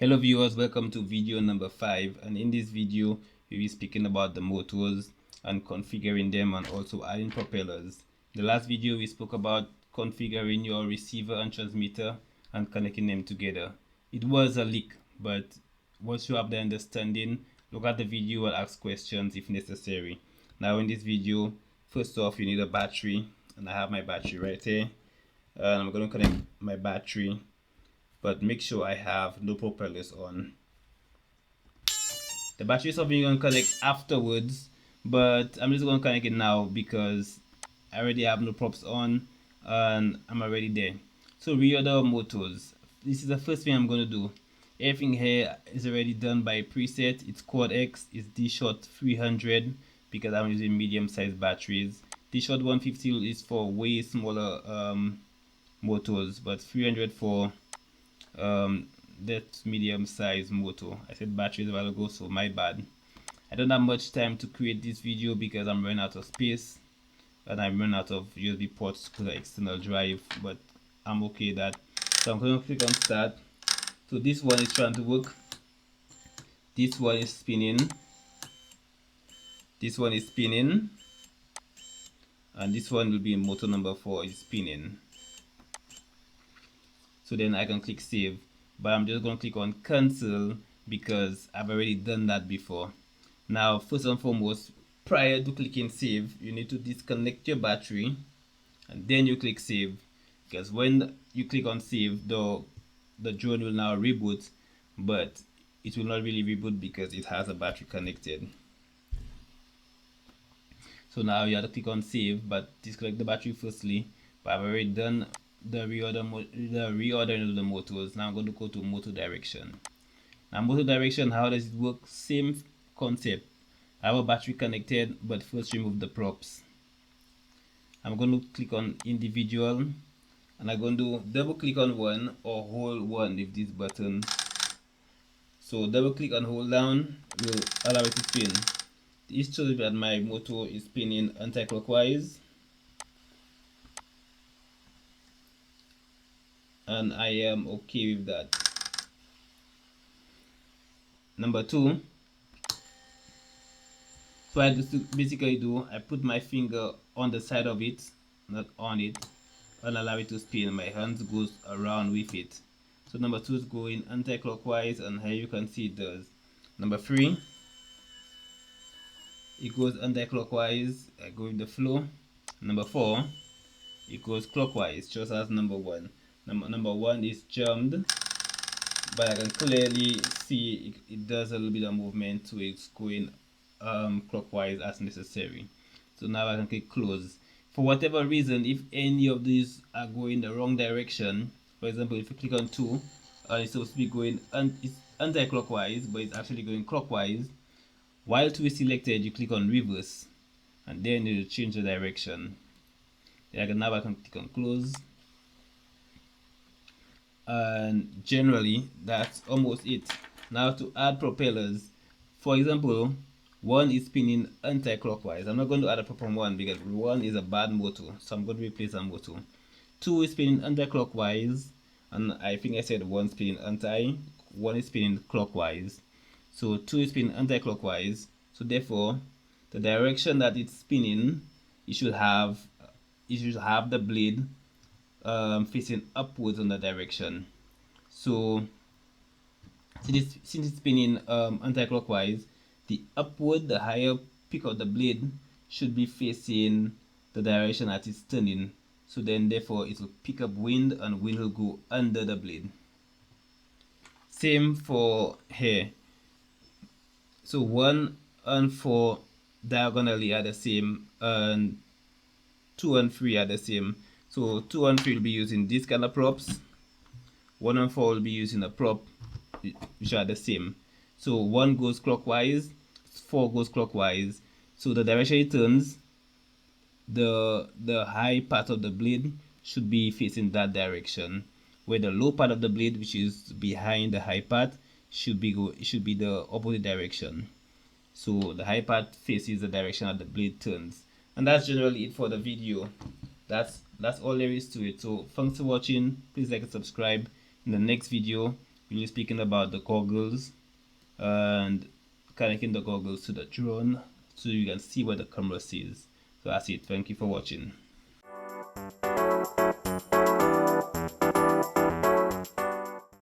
Hello viewers, welcome to video number 5, and in this video we'll be speaking about the motors and configuring them and also adding propellers. In the last video we spoke about configuring your receiver and transmitter and connecting them together. It was a leak, but once you have the understanding, look at the video and ask questions if necessary. Now in this video, first off you need a battery, and I have my battery right here, and I'm going to connect my battery, but make sure I have no propellers on. The battery is something you're going to connect afterwards, but I'm just going to connect it now because I already have no props on and I'm already there. So reorder motors. This is the first thing I'm going to do. Everything here is already done by preset. It's Quad X, it's D-Shot 300 because I'm using medium sized batteries. D-Shot 150 is for way smaller motors, but 300 for that medium size motor. I said batteries a while ago, so my bad. I don't have much time to create this video because I'm running out of space and I'm running out of USB ports to the external drive, but I'm okay with that. So I'm going to click on start. So this one is trying to work, this one is spinning, this one is spinning, and this one will be motor number 4 is spinning. So then I can click save, but I'm just going to click on cancel because I've already done that before. Now first and foremost, prior to clicking save, you need to disconnect your battery and then you click save, because when you click on save, the drone will now reboot, but it will not really reboot because it has a battery connected. So now you have to click on save, but disconnect the battery firstly. But I've already done the reordering of the motors. Now I'm going to go to motor direction. Now motor direction, how does it work? Same concept. I have a battery connected, but first remove the props. I'm going to click on individual, and I'm going to double click on one or hold one with this button. So double click and hold down will allow it to spin. This shows that my motor is spinning anti-clockwise, and I am okay with that. Number 2, so I just basically do, I put my finger on the side of it, not on it, and allow it to spin. My hands goes around with it. So number 2 is going anti-clockwise, and here you can see it does. Number 3, it goes anti-clockwise, I go with the flow. Number 4, it goes clockwise, just as number 1. Number 1 is jammed, but I can clearly see it does a little bit of movement, so it's going clockwise as necessary. So now I can click close. For whatever reason, if any of these are going the wrong direction, for example, if you click on 2, it's supposed to be going it's anti-clockwise, but it's actually going clockwise. While 2 is selected, you click on reverse, and then it will change the direction. Now I can click on close, and generally that's almost it. Now to add propellers, for example, 1 is spinning anti-clockwise. I'm not going to add a prop on 1 because 1 is a bad motor, so I'm going to replace that motor. 2 is spinning anti-clockwise, and I think I said 1 spinning anti, 1 is spinning clockwise. So 2 is spinning anti-clockwise, so therefore the direction that it's spinning, it should have the blade facing upwards on the direction. So since it's spinning anti-clockwise, the higher peak of the blade should be facing the direction that it's turning. So then therefore it will pick up wind, and wind will go under the blade. Same for here. So 1 and 4 diagonally are the same, and 2 and 3 are the same. So 2 and 3 will be using these kind of props. 1 and 4 will be using a prop which are the same. So 1 goes clockwise, 4 goes clockwise. So the direction it turns, the high part of the blade should be facing that direction, where the low part of the blade, which is behind the high part, should be the opposite direction. So the high part faces the direction that the blade turns. And that's generally it for the video. That's all there is to it. So thanks for watching. Please like and subscribe. In the next video we'll be speaking about the goggles and connecting the goggles to the drone so you can see what the camera sees. So that's it. Thank you for watching.